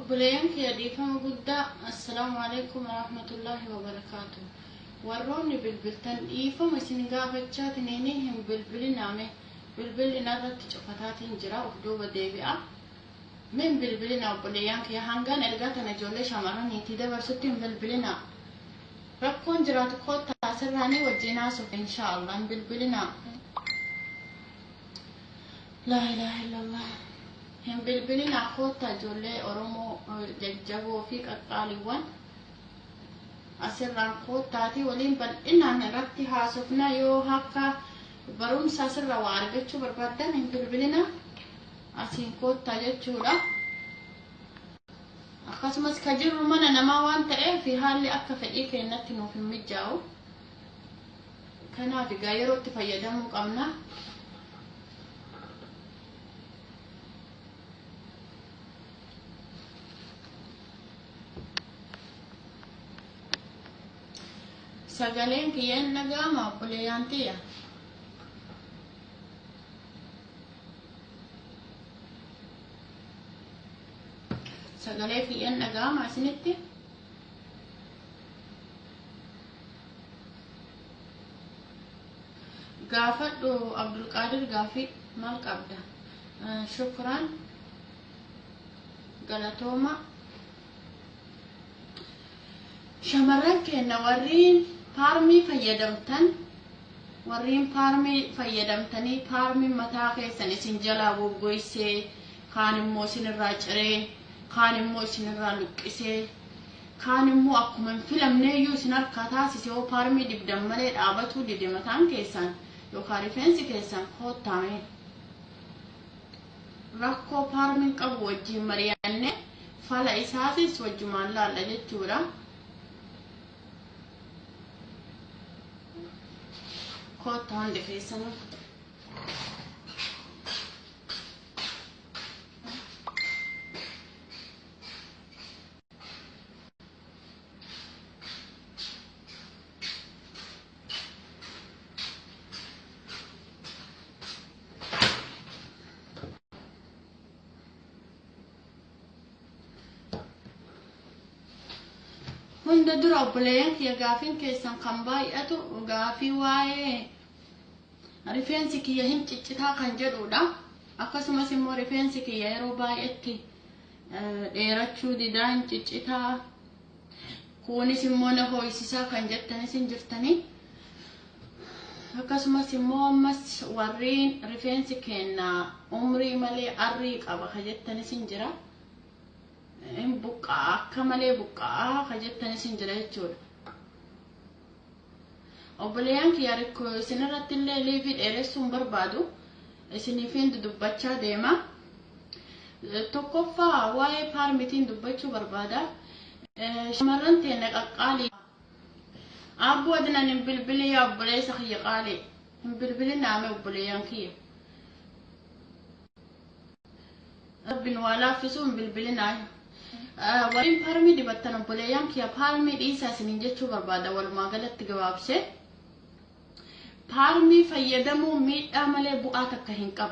وبليانك يا ديفهم قد السلام عليكم ورحمة الله وبركاته. وروني بالبلتن إيفهم سنقافة شاتنينيهم بالبلي نامي بالبلي نرد شفتات انجرا وخدوبة ديبئة من بالبلنا وبليانك يا هنغان الغاتنا جولي شامراني تدبر ستين بالبلنا ركون جرات خود تاسراني وجيناسو إن شاء الله بالبلنا. لا إله إلا الله. هم بالبلنا خود تجولي أرومو ججبو فيك أقاليوان أسران خود تاتي ولين بل إننا نرتي حاسفنا يو هكا بروم ساسر روارجتشو بربادن هم بالبلنا أسين خود تججولا أخصمس كجر منا نما وانت إيه في حال أكف إيه كأنتنو في مجاو كنا في غيره تفيدهم قمنا سجلين كيان نجامة بليانتيا سجلين كيان نجامة سنتي قافت عبد القادر قافي مال قبدا شكرا غلطوما شمران كنا ورين بارمي فيدمتن ورين بارمي فيدمتني بارمي متاخي سنسين جلا وغويسي خانمو سنراجري خانمو سنرالوكسي خانمو أكو من فيلم نيو سنر كاتاسي سيو بارمي دبدم مليد آبتو ددمتان كيسان يو خارفينسي كيسان خود تامين ركو بارمي قبو وجي مرياني فالا إساسيس وجمان لا لجتورا خود تان دفيسن هند درا بليانك يا غافين كيسان قنباي أتو غافي واي ريفينسي كي يهم تشتا كان جدودا أقسم اسمه ريفينسي كي يرو باي أتي إيراتشو دي دان تشتا كوني سمونا هوي سيسا كان جتني سنجرتني أقسم اسمه مس ورين ريفينسي كينا عمري مالي أريق أبا خجتني سنجرا إن بقى كمالي بقى خجتني سنجرا يجور وبليانك ياركو سنرات اللي ليفيد إيرسون بربادو سنفين دبتشا ديما توقفا واي بارميتين دبتشو بربادا شمرن تينك أقالي أبو أدنا نبلبلي يا بلي سخي قالي نبلبلي نامي وبليانكي ربن ولا فيسون بلبلي ناي وين بارمي دبتنا بليانكي بارمي إيسا سننجتشو بربادا والما قالت جوابسه بارمي فيدمو ميت أمله بؤاتك هنكب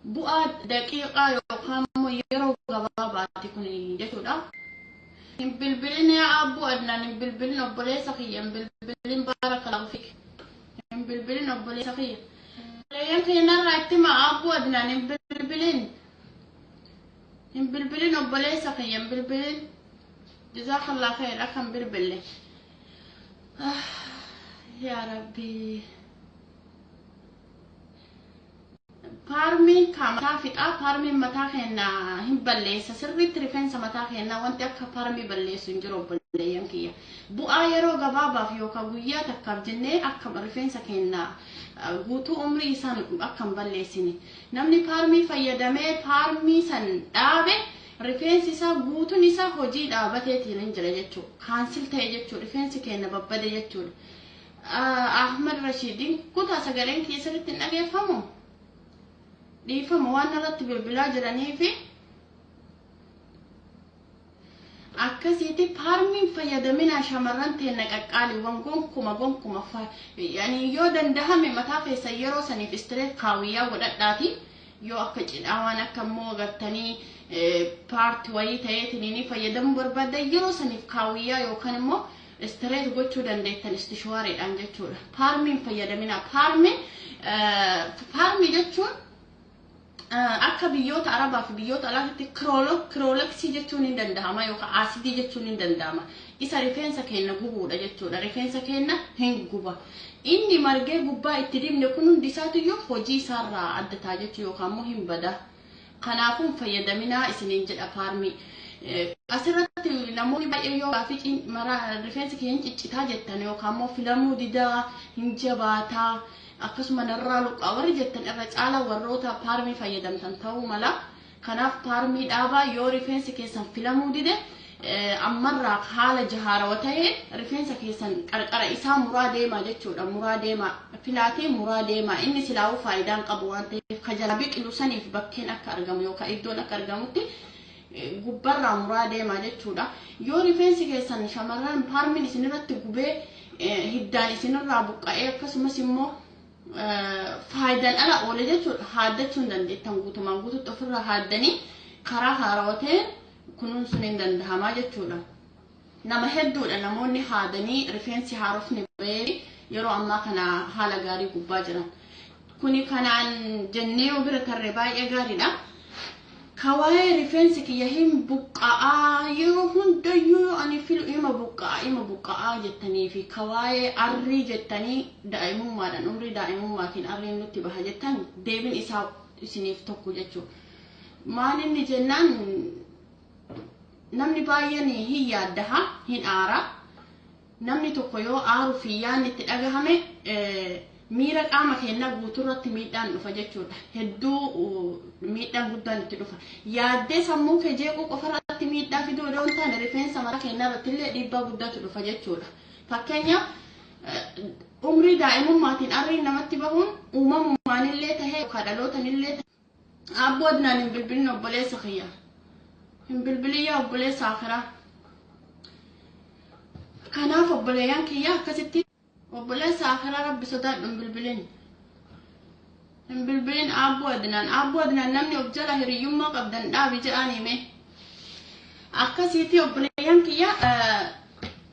بؤات دقيقة يقامو يرو غباباتي كوني جتودا نبلبلين يا أبو أدنى نبلبلين أبولي سخية نبلبلين بارك الله فيك نبلبلين أبولي سخية يمكن نرى مع أبو أدنى نبلبلين أبولي سخية نبلبلين جزاك الله خير أكم بلبلي يا ربي بارمي كامتا فيتا بارمي متا خينا هم بليس سربي تريفنس متا خينا وانت اكا بارمي بليس انجرو بليان كيا بو ايرو غبابا فيوكا غويا تكاب جنة اكا ريفنس خينا غوتو عمري سان اكا بليسني نمني بارمي فيدمي بارمي سن دابه ريفنس سا غوتو نسا هوجي دابتي ننجر جچو كانسل تاي جچو ريفنس كينا ببد جچو أحمد رشيدين كنت أسألين كي سرت النبي فهمو دي فهمو وانا رتب البلاد جراني في أكسيتي بارمين فيدمنا شمران تينك أقالي وانقوم يعني يودن دهمي متاقي سيرو سني في استريت قاوية وداتي yoo akka cidhaan akka immoo gartanii part wayii ta'eetiin fayyadamuu barbaadda yeroo saniif kaawiyyaa yookaan immoo استريت قلتوا دنديتن استشواري عن جتولا بارمين فيدمنا بارمي جتون أكا بيوت عربا في بيوت على كرولكسي جتون دندهما يوكا عاسدي جتون دندهما إسا ريفنسا كينا قبودا جتولا ريفنسا كينا هن قبا إني مرقى قبا اتديم نكونون ديساتو يو فوجي سارا عدتا جتو يوكا مهم بدا قنافون فيدمنا إسنين جد أبارمي asirratti namoonni baay'ee yoo gaafiin mara rifeensi keenya ciccitaa jettan yookaan immoo filamuu didaa hin jabaataa akkasuma narraa luqaa warri jettan irra caala warroota paarmii fayyadamtan ta'uu mala kanaaf paarmii dhaabaa yoo rifeensi keessan filamuu dide ammarraa haala jahaarawaa ta'een rifeensa keessan qarqara isaa muraa deemaa jechuudha muraa deemaa filaatee muraa deemaa inni silaa'uu faayidaan qabu waan ta'eef kajala biqilu saniif bakkeen akka argamu yookaan iddoon akka argamutti gubbarraa muraa deemaa jechuudha yoo rifeensi keessan shamarran paarmiin isinirratti gubee hiddaan isinirraa buqqa'ee akkasumas immoo faayidaan ala oole jechuudha haaddachuun dandeettan guutumaan guututti ofirraa haaddanii karaa haarawaa ta'een kunuunsuun hin danda'amaa jechuudha nama hedduudha namoonni haadanii rifeensi haarofne bahee yeroo ammaa kana haala gaarii gubbaa jiran kuni kanaan jennee bira tarree baay'ee gaariidha كواي ريفنسك يهم بقعة يوهن ديو أني فيلو إما بقعة جتني في كواي أري جتني دائما ما دان أمري دائما ما كن أري نتبه جتن ديبن إسا سنيف توكو جتشو ما نني جنان نمني بايني هي يادها هن آرا نمني توكيو آرو فيان نتأجهمه ميرا قام كنا بوتورة ميدان نفجتشود هدو ميدان قدان تلوفا يا ده سمو كجيكو كفرات ميدان في دولة تاني ريفرنس ما كنا بتلي ديبا قدان تلوفا جتشود فكنيا عمري دائما ما تنقري نمت بهون وما مان اللي تهي وخدلوت اللي أبودنا نبلبل نبلي سخيا نبلبلية وبلي ساخرة كنا فبليان كيا كستي وبلا ساخرة رب صدق نبلبلين أبو أدنان نمني وبجلا هريوم ما قبضن لا بيجاني مه أكاسيتي وبليان كيا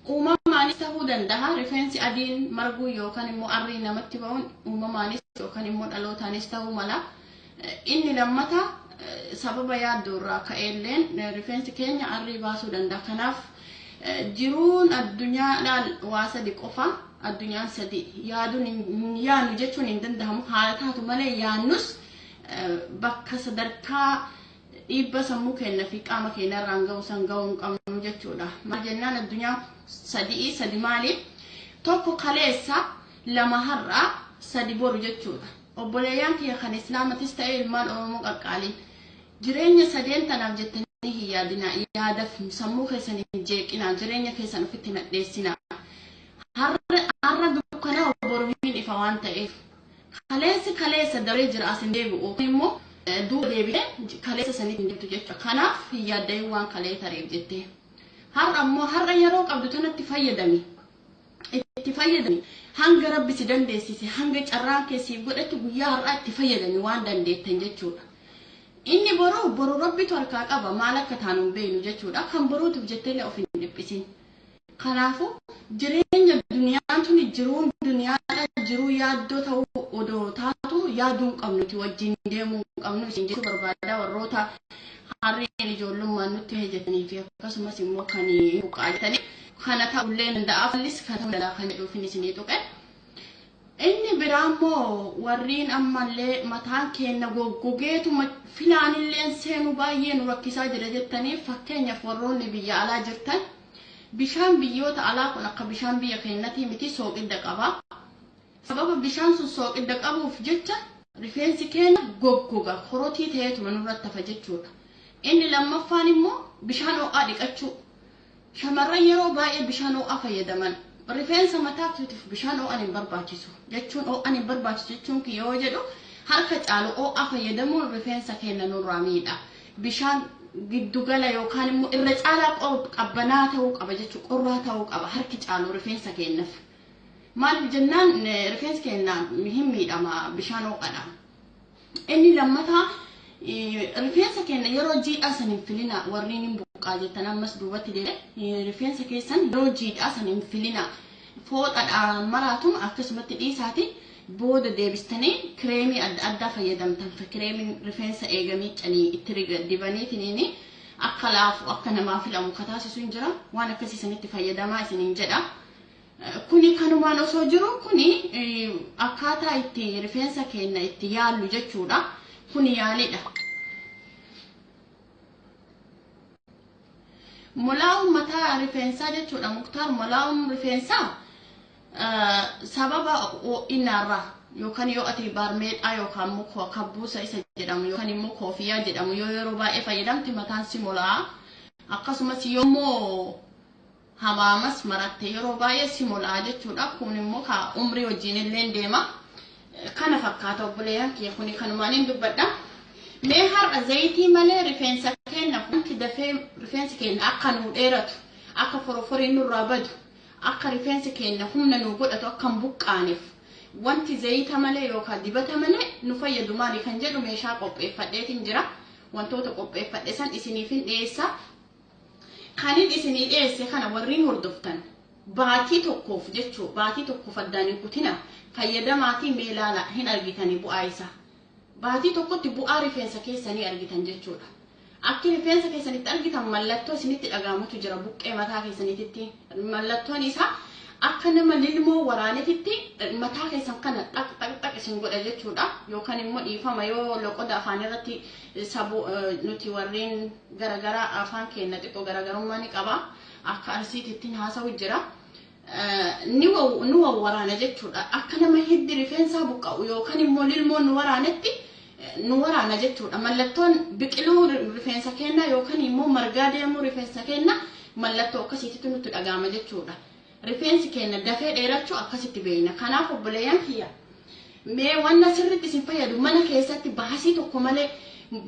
وما ماني سهودن ده ريفرنس أدين مرجو يوكان مؤري نمتبون وما ماني يوكان مود ألو تاني استهو ملا إني لما تا سبب يا دورا كأيلين ريفرنس كينيا أري باسودن ده كناف جرون الدنيا لا واسد قفا الدنيا سدي يادون يانو جتون عندهم حالتها تملي يانوس بك صدركا إبا سموك إن في كامك إن رانجو سانجو كم جتولا ما جنان الدنيا سدي مالي توكو خليسا لما هرّا سدي بورو جتولا وبليان كي خان إسلام تستعيل مال أمك أقالي جريني سدين تنام جتني هي دنا يادف سموك سنجيك إن جريني في سنفتنا ديسنا har'a dukkana bormiin ifa waan ta'eef kaleessa daree jira asin deebi'u immoo duuba deebite kaleessa sanii hin jirtu jechuudha kanaaf yaadday waan kalee tareef jettee har'a yeroo qabdu tanatti itti fayyadami hanga rabbi si dandeessise hanga carraan keessi godhatti guyyaa har'a itti fayyadami waan dandeettan jechuudha inni boru rabbitu harkaa qaba maal akka taanu beenu jechuudha kan boruutiif jettee of hin dhiphisin kanaafu jireenya duniyaan tuni jiruun duniyaa jiruu yaaddoo ta'uu odoo taatu yaaduun qabnuti wajjin deemuu qabnu isin jechuu barbaada warroota harreen ijoollummaan nutti hejjetanii fi akkasumas immoo kan buqaatanii kana ta'ullee danda'a fallis kan ta'uu danda'a kan jedhuufin isinii tuqe inni biraa immoo warriin ammallee mataan keenya goggogeetuma filaanilleen seenuu baay'ee nu rakkisaa jira jettaniif fakkeenyaaf warroonni biyya alaa jirtan bishaan biyyoota alaa kun akka bishaan biyya keenyaatti miti sooqidda qaba sababa bishaan sun sooqidda qabuuf jecha rifeensi keenya goggoga horotii ta'eetuma nurratti hafa jechuudha inni lammaffaan immoo bishaan ho'aa dhiqachuu shamarran yeroo baay'ee bishaan ho'aa fayyadaman rifeensa mataa kutiif bishaan ho'aan hin barbaachisu jechuun ho'aan hin barbaachisu jechuun yoo jedhu harka caalu ho'aa fayyadamuun rifeensa keenya nurraa miidha bishaan giddugala yookaan immoo irra caalaa qabbanaa ta'uu qaba jechuun qorraa ta'uu qaba harki caalu rifeensa keenyaaf maaliif jennaan rifeensi keenya hin miidhama bishaan ho'aadhaan inni lammataa rifeensa keenya yeroo jiidhaa saniin filina warreen hin buqqaa jettan ammas duubatti deebi'ee rifeensa keessan yeroo jiidhaa saniin filina foodhaadhaan maraatum akkasumatti dhiisaati booda deebistanii kireemii adda addaa fayyadamtan kireemiin rifeensa eegamii canii itti dibaniitiin akka laafu akka namaa filamu kataasisu hin jira waan akkasiisanitti fayyadamaa isiniin jedha. Kuni kanumaan osoo jiru kuni akkaataa itti rifeensa keenya itti yaallu jechuudha. Kuni yaalidha. Molaa'uun mataa rifeensaa jechuudha. Muktaar molaa'uun rifeensaa sababa ho'inarraa yookaan yoo ati baarmeedhaa yookaan muka kabbuusa isa jedhamu yookaan immoo koofiyaa jedhamu yoo yeroo baay'ee fayyadamte mataan si molaa'a. Akkasumas yoommoo hamaamas maratte yeroo baay'ee si molaa'a jechuudha. Kun immoo ka umrii wajjin illee deema. Kana fakkaata obboleeyyan kiyya kuni kanumaan hin dubbadha. Mee har'a zayitii malee rifeensa keenya wanti dafee rifeensi keenya akka nu dheeratu akka foroforiin nurraa badu akka rifeensi keenya humna nu godhatu akka hin buqqaaneef wanti zayita malee yookaan dibata malee nu fayyadu maali kan jedhu meeshaa qopheeffadheetiin jira. Wantoota qopheeffadhe san isiniif hin dhiyeessa. Kanin isinii dhiyeesse kana warriin hordoftan baatii tokkoof jechuu baatii tokkoof addaan hin kutina fayyadamaatii meelaala hin argitanii bu'aa isaa. Baatii tokkotti bu'aa rifeensa keessanii argitan jechuudha. Akki rifeensa keessanitti argitan mallattoo isinitti dhagaamutu jira buqqee mataa keessanitti. Mallattoon isaa akka nama lilmoo waraanetitti mataa keessan kana dhaq isin godha jechuudha. Yookaan immoo dhiifama yoo loqoda afaan irratti sabu nuti warreen garagaraa afaan keenya xiqqoo garagarummaa ni qaba. Akka arsiititti haasa'u jira. Nu waraana jechuudha. Akka nama hiddi rifeensaa buqqa'u yookaan immoo lilmoo nu waraanetti nu waraana jechuudha. Mallattoon biqiluu rifeensa keenya yookaan immoo margaa deemuu rifeensa keenya mallattoo akkasiitti nutti dhagaama jechuudha. Rifeensi keenya dafee dheerachuu akkasitti beeyna. Kanaaf obboleeyyan kiyya mee wanna sirriitti isin fayyadu mana keessatti baasii tokko malee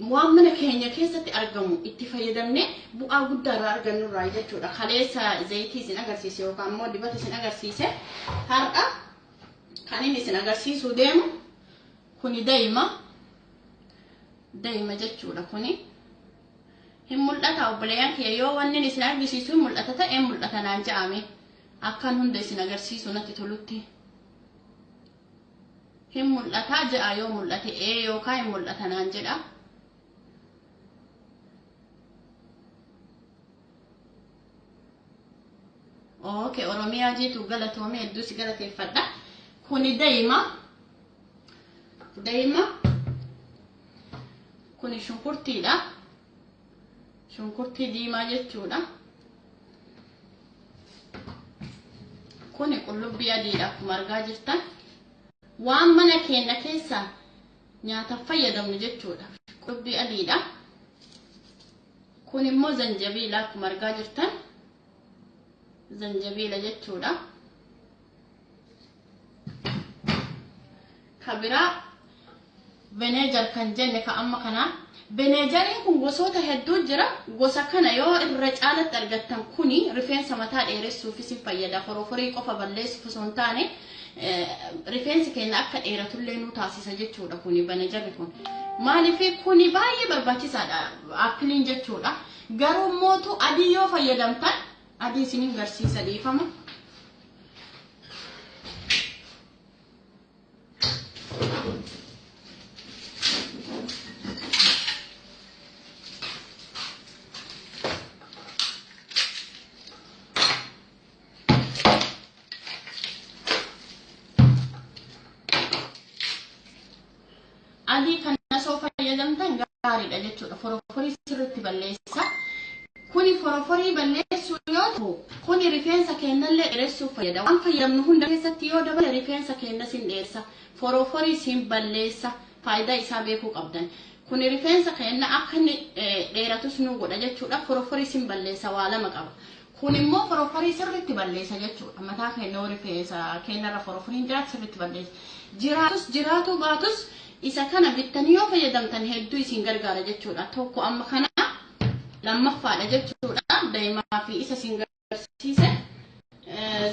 waan mana keenya keessatti argamu itti fayyadamne bu'aa guddaa irraa argannu irraa jechuudha. Kaleessa zayitii isin agarsiise yookaan immoo dibata isin agarsiise har'a kan inni isin agarsiisuu deemu kuni daa'ima jechuudha. Kuni hin mul'ata obboleeyyan kiyya yoo wanni isin agarsiisu hin mul'ata ta'e mul'ata naan ja'ame akkan hunda isin agarsiisu natti tolutti hin mul'ata ja'a yoo mul'ate yookaan hin mul'ata naan jedha. Okay, Oromiyaa jitu galatoome hedduu si galateeffadha. Kuni daa'ima kuni shunkurtiidha. Shunkurtii diimaa jechuudha. Kuni qullubbii adiidha akkuma argaa jirtan. Waan mana keenya keessa nyaata fayyadamnu jechuudha. Qullubbii adiidha. Kun immoo zanjabiila akkuma argaa jirtan. Zanjabiila jechuudha. Kabiraa vinegar kan jenne ka amma kana vinegariin kun gosoota hedduu jira. Gosa kana yoo irra caalatti argattan kuni rifeensa mataa dheeressuufis fayyada. Foroforii qofa balleessuuf osoo hin taane rifeensi keenya akka dheeratullee nu taasisa jechuudha. Kuni vinegarri kun maaliif kuni baay'ee barbaachisaadha appiliin jechuudha. Garuu mootu adii yoo fayyadamtan adii isiniin garsiisa dhiifama. Adii kana soo fayyadamtan gaariidha jechuudha. Foroforii sirriitti balleessa. Kuni foroforii balleessuu yoo ta'u kuni rifeensa keenyallee dheeressuuf fayyada. Waan fayyadamnu hunda keessatti yoo dabale rifeensa keenya sin dheeressa. Foroforii sin balleessa. Faayidaa isaa beekuu qabdan. Kuni rifeensa keenya akka inni dheeratus nu godha jechuudha. Foroforii sin balleessa waa lama qaba. Kun immoo foroforii sirriitti balleessa jechuudha. Mataa keenya rifeensa keenyarra foroforiin jiraatu sirriitti balleessa. Jiraatu baatus isa kana bittanii yoo fayyadamtan hedduu isin gargaara jechuudha. Tokko amma kana lammaffaadha jechuudha. Daa'imaa fi isa isin agarsiise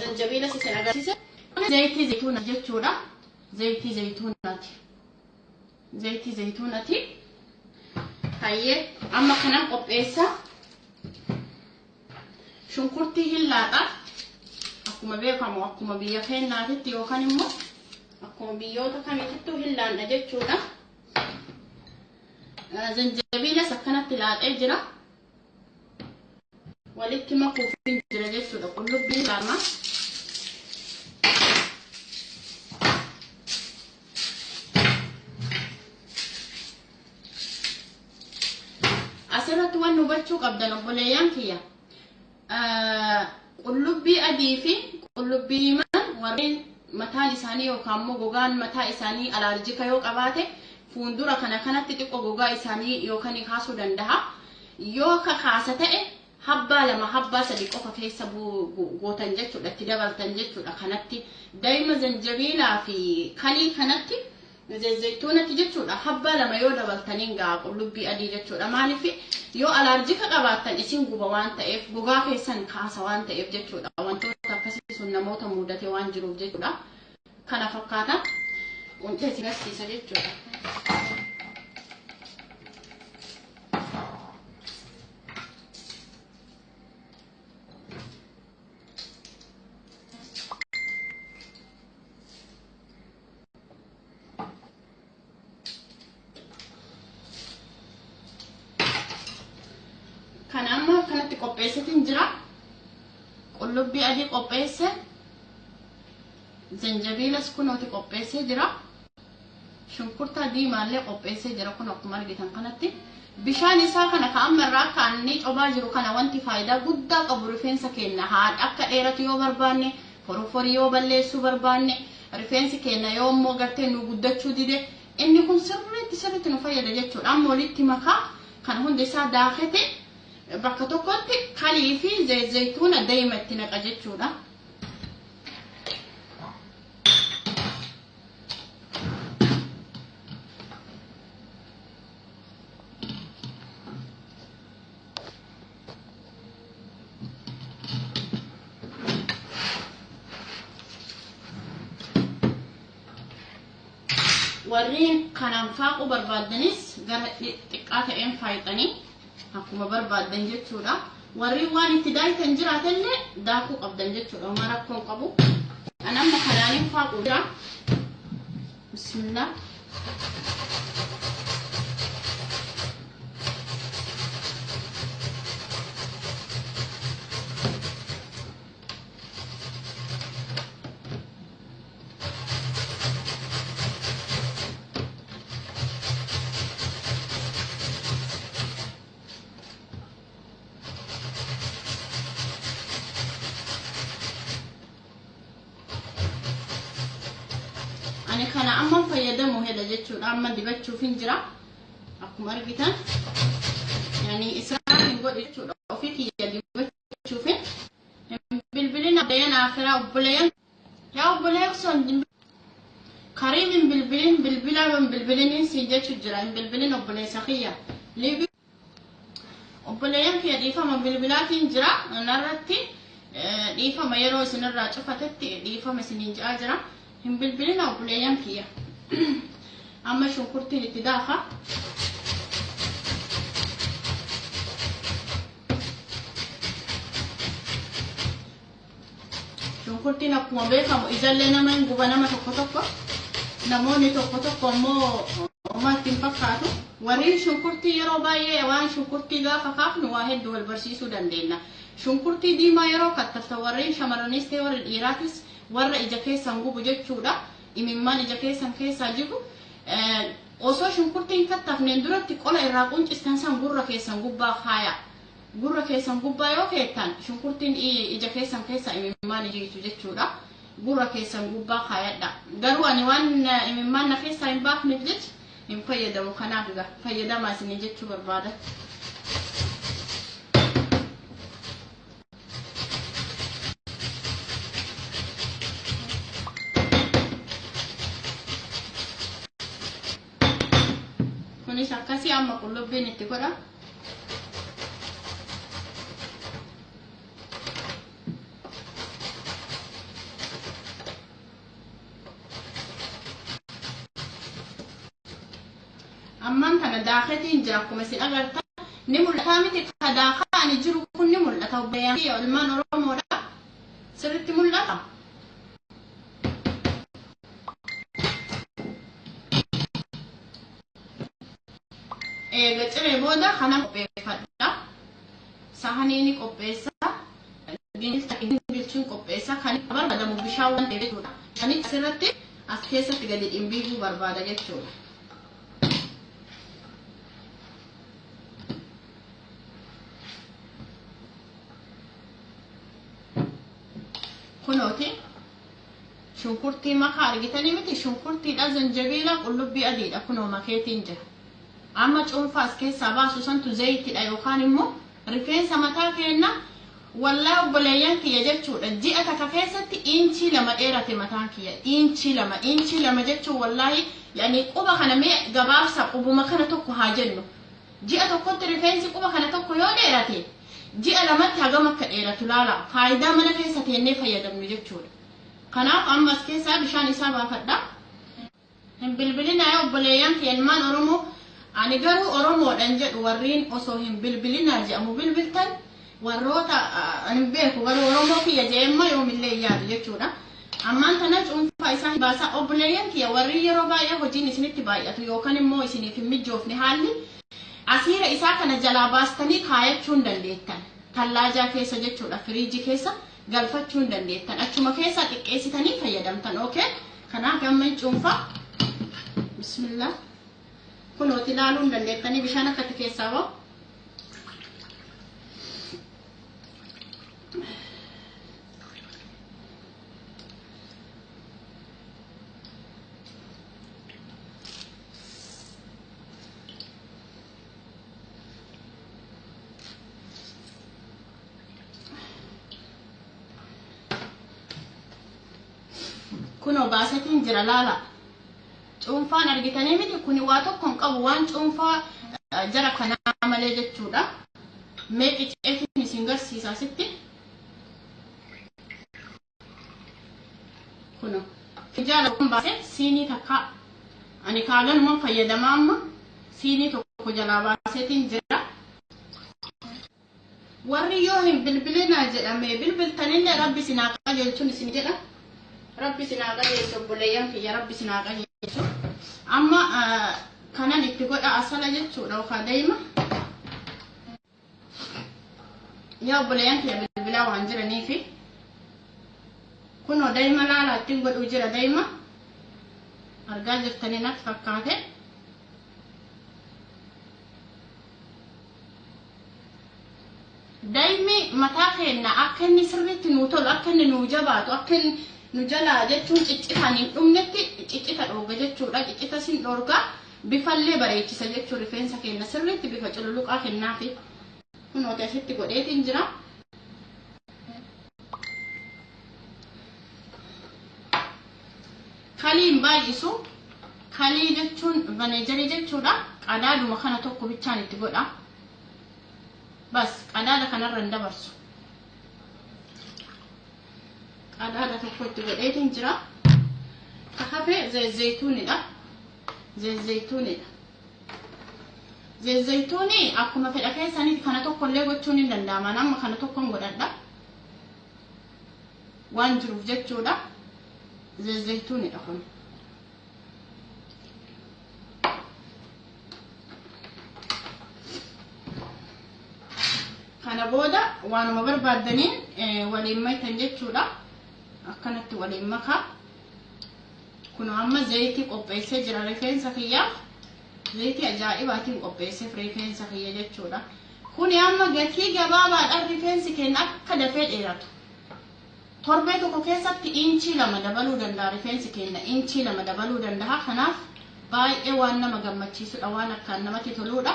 zanjabiila isin agarsiise zayitii zayituunaa jechuudha. Zayitii zayituunaati. zayti zaytuunati. Hayyee amma kanan qopheessa. Shunkurtii hillaadha. Akkuma beekamu akkuma biyya keenyaatti yookaan immoo akkuma biyyoota kamiittuu hillaadha jechuudha. Zanjabiilas akkanatti laaxee jira. Walitti makuuf jira jechuudha. Qullubbii lama. Asirratti waan hubachuu qabdan obboleeyyan kiyya. Qullubbii adii fi qullubbii diimaan warreen mataan isaanii yookaan immoo gogaan mataa isaanii alaarjika yoo qabaate fuuldura kanatti xiqqoo gogaa isaanii yookaan kaasuu danda'a. Yoo kaasa ta'e habbaa lama habbaa sadii qofa keessa gootan jechuudha, itti dabaltan jechuudha. Kanatti daa'ima zanjabiilaa fi kalii kanatti zaytuunatti jechuudha. Habbaa lama yoo dabaltaniin gaa qullubbii adii jechuudha. Maaliif yoo alaarjika qabaattan isin guba waan ta'eef gogaa keessan kaasa waan ta'eef jechuudha. Wantoota akkasii sun namoota mudate waan jiruuf jechuudha. Kana fakkaata quncee si garsiisa jechuudha. Kana amma kanatti qopheessitin jira. Qullubbii adii qopheesse. Zanjabiilas kunooti qopheessee jira. Shunkurtaa diimaallee qopheessee jira kun akkuma argitan kanatti. Bishaan isaa kana ka amma irraa kaannee cobaa jiru kana wanti faayidaa guddaa qabu rifeensa keenya haadha akka dheeratu yoo barbaanne, forforii yoo balleessuu barbaanne, rifeensi keenya yoo immoo gartee nu guddachuu dide inni kun sirriitti nu fayyada jechuudha. Amma walitti makaa kan hundi isaa daakate bakka tokkotti kalii fi zaytuuna daa'ima itti naqa jechuudha. Warreen kanaan faaquu barbaadanis gara xiqqaa ta'een faayixanii akkuma barbaadan jechuudha. Warreen waan itti daayitan jiraatallee daakuu qabdan jechuudha. Uma rakkoon qabu. Anamma kanaaniin faaquu jira. Bismillah. Ani kana amma fayyadamu hela jechuudha. Amma dibachuuf hin jira. Akkuma argitan yani israafin godhe jechuudha. Ofii kiyya dibachuuf bilbilin abdayan akhiraa obboleeyyan yaa obboleeyyan son kariibin bilbilin si jechuu jira. Bilbilin obboleessa kiyya liibi obboleeyyan kiyya dhiifama bilbilaatiin jira. Narratti dhiifama yeroo isinirraa cufatetti dhiifama isiniin ja'aa jira. Bilbilin obboleeyyan kiyya. Amma shunkurtiin itti daafa. Shunkurtiin akkuma beekamu ijallee nama hin guba nama tokko. Namoonni tokko immoo uumatti hin fakkaatu. Warreen shunkurtii yeroo baay'ee waan shunkurtii gaafa kaafnu waa hedduu wal barsiisuu dandeenya. Shunkurtii diimaa yeroo kattafta warreen shamarranis ta'e warra dhiiraatis warra ija keessan gubu jechuudha. Imimmaan ija keessan keessaa jiru. Osoo shunkurtiin kattafneen duratti qola irraa quncistan san gurra keessan gubbaa kaaya. Gurra keessan gubbaa yoo keettan shunkurtiin ija keessan keessaa imimmaan ijiitu jechuudha. Gurra keessan gubbaa kaayadha. Garuu ani waan imimmaan na keessaa hin baafneef jecha hin fayyadamu. Kanaaf fayyadamaa isinii jechuu barbaada. Kunis akkasii amma qullubbiin itti godha. daaketiin jira akkuma isin agartan ni mul'ata miti ka daakaa ani jiru kun ni mul'ata obboleeyyan kiyya ilmaan Oromoodha sirriitti mul'ata. Gaciree booda kana qopheeffadha. Sahaniini qopheessa. Bilchuun qopheessa kan barbaadamu bishaan waan ta'eef jechuudha. Ani asirratti as keessatti gadi dhimbiifuu barbaada jechuudha. Kunooti shunkurtii makaa argitanii miti shunkurtiidha zanjabiila qullubbii adiidha kunoo makeetiin jira. Amma cuunfaa as keessaa baasu santu zayitiidha yookaan immoo rifeensa mataa keenna wallaahi obboleeyyan kiyya jechuudha. Ji'a takka keessatti inchii lama dheerate mataan kiyya inchii lama jechuun wallaahi yaani quba kana mee gabaabsa qubuma kana tokko haa jennu. Ji'a tokkotti rifeensi quba kana tokko yoo dheerate ji'a lamatti hagam akka dheeratu laala faayidaa mana keessa teennee fayyadamnu jechuudha. Kanaaf amma as keessaa bishaan isaa baafadha. Hin bilbilinaa obboleeyyan kiyya ilmaan Oromoo ani garuu Oromoodhaan jedhu warriin osoo hin bilbilinaa jedhamu bilbiltan warroota ani beeku garuu Oromoo kiyya jeemma yoomillee yaadu jechuudha. Ammaan tana cuunfaa isaa baasaa obboleeyyan kiyya warri yeroo baay'ee hojiin isinitti baay'atu yookaan immoo isiniif hin mijoofne haalli asiira isaa kana jalaa baastanii kaayachuun dandeettan. Tallaajaa keessa jechuudha firiijii keessa galfachuun dandeettan. Achuma keessa xiqqeessitanii fayyadamtan. Okay? Kanaaf amma cuunfaa bismillah kunooti ilaaluun dandeettanii bishaan akkatti keessaa bahu. Kuno baasetiin jira laala. Cuunfaan argitanii miti kuni waa tokkoon qabu waan cuunfaa jara kanaa malee jechuudha. Meeqi ceetiin isin garsiisa sitti. Kuno fijaala kun baasee siinii takka ani kaaganuma fayyadamaa amma siinii tokko jalaa baasetiin jira. Warri yoo hin bilbilinaa jedhame bilbiltanillee rabbi sinaa qajeelchuun isin jedha. Rabbi sinaa qajeelchu obboleeyyan kiyya rabbi sinaa qajeelchu. Amma kanan itti godha asala jechuudha yookaan daa'ima. Yaa obboleeyyan kiyya bilbilaa waan jiraniifi kunoo daa'ima laala ittiin godhuu jira daa'ima. Argaa jirtanii natti fakkaate. Daa'imni mataa keenya akka inni sirriitti nuu tolu akka inni nuu jabaatu akka inni nu jalaa jechuun ciccitaan hin dhumnetti ciccita dhooga jechuudha. Ciccita sin dhorgaa bifallee bareechisa jechuudha. Rifeensa keenya sirriitti bifa cululuqaa kennaafi kunooti asitti godheetiin jira. Kaliin baay'isu kalii jechuun baneejarii jechuudha. Qadaaduma kana tokko bichaan itti godha. Bas qadaada kanarra hin dabarsu. Qadaada tokko itti godheetiin jira. Hafe zayituunidha. Zayituunidha. Zayituunii akkuma fedha keessanitti kana tokkollee gochuun hin danda'ama. Amma kana tokkoon godhadha. Waan jiruuf jechuudha. Zayituunidha kun. Kana booda waanuma barbaadaniin waliin makan jechuudha. Akkanatti waliin makaa. Kun amma zayitii qopheessee jira rifeensa kiyyaaf. Zayitii ajaa'ibaatiin qopheessee rifeensa kiyya jechuudha. Kun amma gatii gabaabaadhaan rifeensi keenya akka dafee dheeratu. Torbee tokko keessatti inchii lama dabaluu danda'a rifeensi keenya inchii lama dabaluu danda'a. Kanaaf baay'ee waan nama gammachiisudha waan akkaan namatti toludha.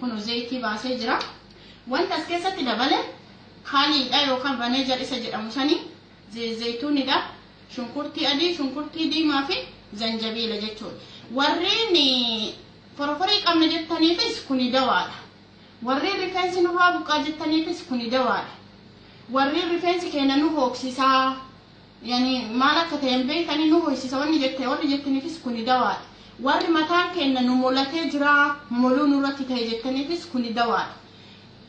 Kun zayitii baasee jira. Wanta as keessatti dabale kaaliidha yookaan baneejar isa jedhamu sanii zayituunidha. Shunkurtii adii, shunkurtii diimaa fi zanjabiila jechuudha. Warreen foroforii qabna jettaniifis kuni dawaadha. Warreen rifeensi nurraa buqqaa jettaniifis kuni dawaadha. Warreen rifeensi keenya nu hooksisaa yani maal akka ta'e beekanii nu hooksisa wanni jettaniifis kuni dawaadha. warri mataan keenya nu molatee jira moluu nurratti ta'e jettaniifis kuni dawaadha.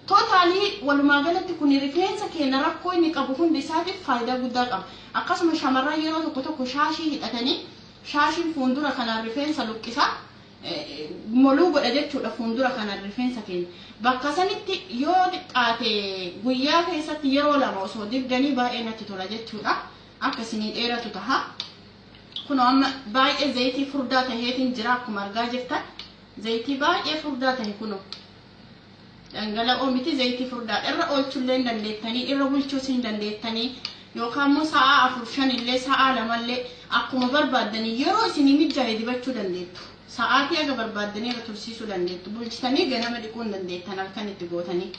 Totaalii walumaa galatti kuni rifeensa keenya rakkoo inni qabu hundi isaatiif faayidaa guddaa qaba. Akkasuma shamarran yeroo tokko tokko shaashii hidhatanii shaashiin fuuldura kanaan rifeensa luqqisa moluu godha jechuudha fuuldura kanaan rifeensa keenya. Bakka sanitti yoo xiqqaate guyyaa keessatti yeroo lama osoo dibdanii baay'ee natti tola jechuudha. Akkasii dheeratu taha. Kun amma baay'ee zayitii furdaa taheetiin jira akkuma argaa jirtan. Zayitii baay'ee furdaa tahe kuno. Dhangala'oo miti zayitii furdaa irra oolchullee hin dandeettanii irra bulchuus hin dandeettanii yookaan immoo sa'a 4-5 illee sa'a 2 illee akkuma barbaaddanii yeroo isinii mijaa'e dibachuu dandeettu. Sa'aatii aga barbaaddanii irra tursiisuu dandeettu. Bulchitanii ganama dhiquu hin dandeettan halkan itti gootanii.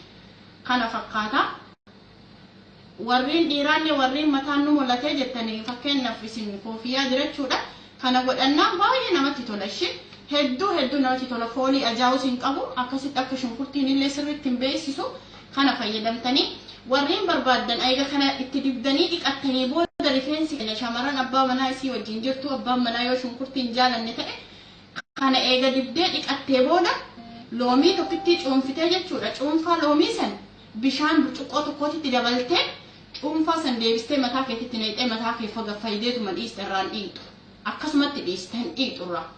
Kana fakkaata. Warreen dhiiraallee warreen mataan nu molatee jettanii fakkeenyaaf isin koofiyaa jirachuudha. Kana godhannaan baay'ee namatti tola ishee. Hedduu namatti tola foolii ajaa'us hin qabu akkasitti akka shunkurtiin illee sirriitti hin beeksisu kana fayyadamtanii warreen barbaaddan eega kana itti dibdanii dhiqattanii booda rifeensi keenya shamarran abbaa manaa isii wajjin jirtu abbaan manaa yoo shunkurtiin jaalanne ta'e kana eega dibdee dhiqattee booda loomii tokkitti cuunfitee jechuudha. Cuunfaa loomii san bishaan burcuqqoo tokkootti dabaltee cuunfaa san deebistee mataa keetitti neexee mataa kee fayyideetuma dhiiste irraan dhiitu akkasumatti dhiiste hin dhiiturraa.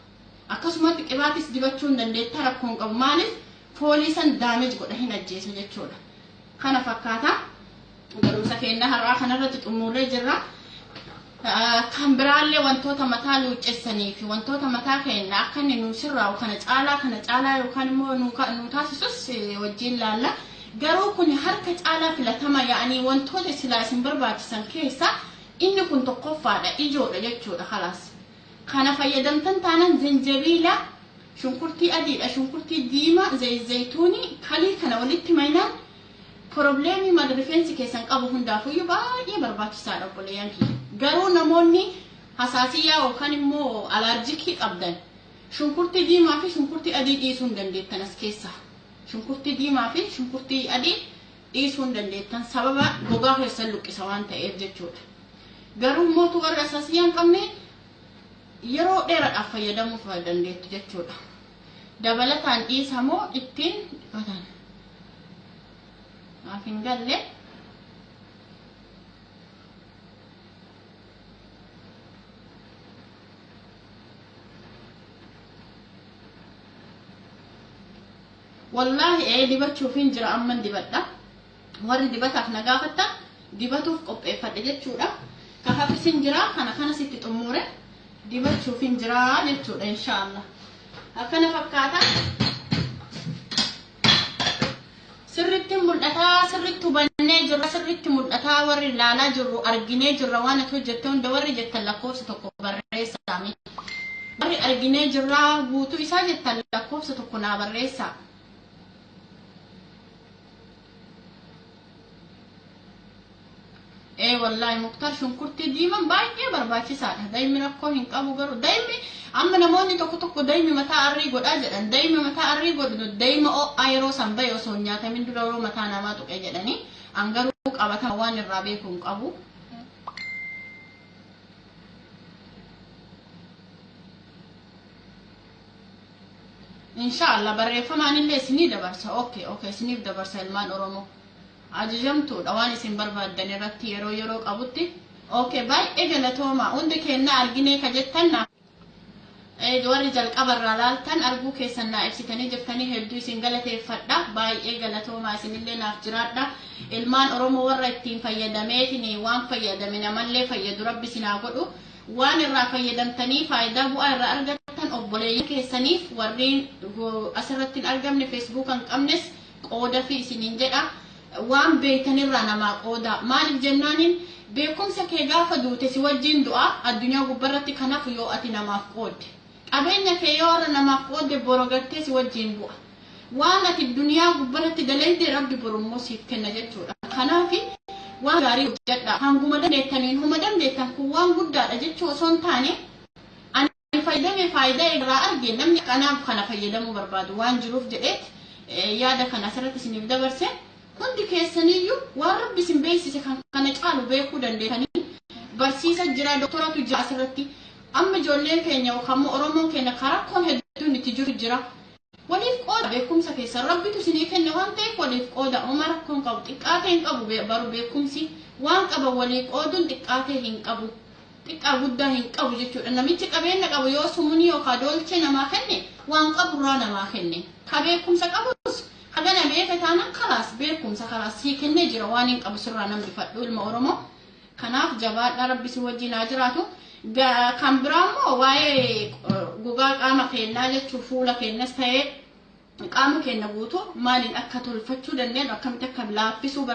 Akkasumatti qibaatis dibachuu hin dandeetta rakkoon qabu maaliif foolii san daameej godha hin ajjeesu jechuudha. Kana fakkaata barumsa keenya har'aa kanarratti xumurree jirra. Kan biraallee wantoota mataa luuccessanii fi wantoota mataa keenya akka inni nu sirraa'u kana caalaa yookaan immoo nu taasisus wajjin laalla. Garuu kun harka caalaa filatama yaa'anii wantoota silaa isin barbaachisan keessa inni kun tokkoffaadha ijoodha jechuudha khalaas. Kana fayyadamtan taanan zanjabiila shunkurtii adiidha shunkurtii diimaa zayituunii kalii kana walitti maynaan probleemii mad rifeensi keessan qabu hundaafuyyuu baay'ee barbaachisaadha obboleeyyan kiyya. Garuu namoonni hasaasiyyaa yookaan immoo alaarjikii qabdan shunkurtii diimaa fi shunkurtii adii dhiisuu hin dandeettan as keessa. Shunkurtii diimaa fi shunkurtii adii dhiisuu hin dandeettan sababa gogaa keessan luqqisa waan ta'eef jechuudha. Garuu mootu warra hasaasiyyaa hin qabne yeroo dheeraadhaaf fayyadamuu dandeettu jechuudha. Dabalataan dhiisamoo ittiin dhifatan. Naaf hin galle. Wallaahi dibachuuf hin jira amman dibadha. Warri dibataaf na gaafattan dibatuuf qopheeffadhe jechuudha. Ka hafis hin jira kana sitti xumure. Dibachuuf hin jira jechuudha inshallah. Akkana fakkaata. Sirriitti mul'ataa sirriitti hubannee jirra sirriitti mul'ataa warri ilaalaa jirru arginee jirra waan ati hojjette hunda warri jettan lakkoofsa tokko barreessaa. Warri arginee jirra guutuu isaa jettan lakkoofsa tokko naa barreessaa. Wallahi Muktar shunkurtii diimaan baay'ee barbaachisaadha. Daa'imni rakkoo hin qabu garuu daa'imni amma namoonni tokko daa'imni mataa arrii godhaa jedhan daa'imni mataa arrii godhu daa'ima ho'aa yeroo san bahe osoo hin nyaatamin dura yeroo mataa namaa tuqe jedhanii an garuu qabatama waan irraa beeku hin qabu. Inshallah barreeffamaan illee isinii dabarsa. Okay isiniif dabarsa ilmaan Oromoo. Ajajamtuudha waan isin barbaadan irratti yeroo qabutti baay'ee galatooma hundi keenya arginee ka jettan warri jalqabarraa laaltan arguu keessan naa ibsitanii jirtanii hedduu isin galateeffadha baay'ee galatooma isinillee naaf jiraadha ilmaan Oromoo warra ittiin fayyadameetiin waan fayyadame namallee fayyadu rabbi sinaa godhu waan irraa fayyadamtanii faayidaa bu'aa irraa argattan obboleeyyan keessaniif warreen asirratti hin argamne Facebook hin qabnes qooda fi isiniin jedha. Waan beekanirraa namaa qooda maaliif jennaaniin beekumsa kee gaafa duute si wajjin du'a addunyaa gubbarratti kanaaf yoo ati namaaf qoodde qabeenya kee yoo warra namaaf qoodde borogartee si wajjin bu'a waan ati duniyaa gubbarratti dalayde rabbi borummoo siif kenna jechuudha. Kanaaf waan gaarii hojjedha hanguma dandeettaniin huma dandeettan kun waan guddaadha jechuu osoo hin taane ani fayyadame faayidaa irraa arge namni kanaaf kana fayyadamuu barbaadu waan jiruuf jedheet yaada kana asirratti isiniif dabarse. Hundi keessaniyyuu waan rabbi isin beeksise kana caalu beekuu dandeettanii barsiisa jira doktoratu jira asirratti amma ijoolleen keenya yookaan oromoon keenya karakkoon hedduun itti jiru jira waliif qooda beekumsa keessa rabbitu isinii kenne waan ta'eef waliif qooda uma rakkoon qabu xiqqaatee hin qabu baru beekumsi waan qaba walii qooduun xiqqaatee hin qabu xiqqaa guddaa hin qabu jechuudha namichi qabeenya qabu yoo sumuni yookaan dolchee namaa kenne waan qaburraa namaa kenne ka beekumsa qabus hagana beeka taanaan kalaas beekumsa kalaas sii kennee jira waan hin qabu sirraa namni fadhu ilma oromoo kanaaf jabaadha rabbi si wajjin haa jiraatu kan biraammoo waa'ee gogaa qaama keenyaa jechuun fuula keenyas ta'ee qaama keenya guutuu maaliin akka tolfachuu dandeenyu akkamitti akka laaffisuu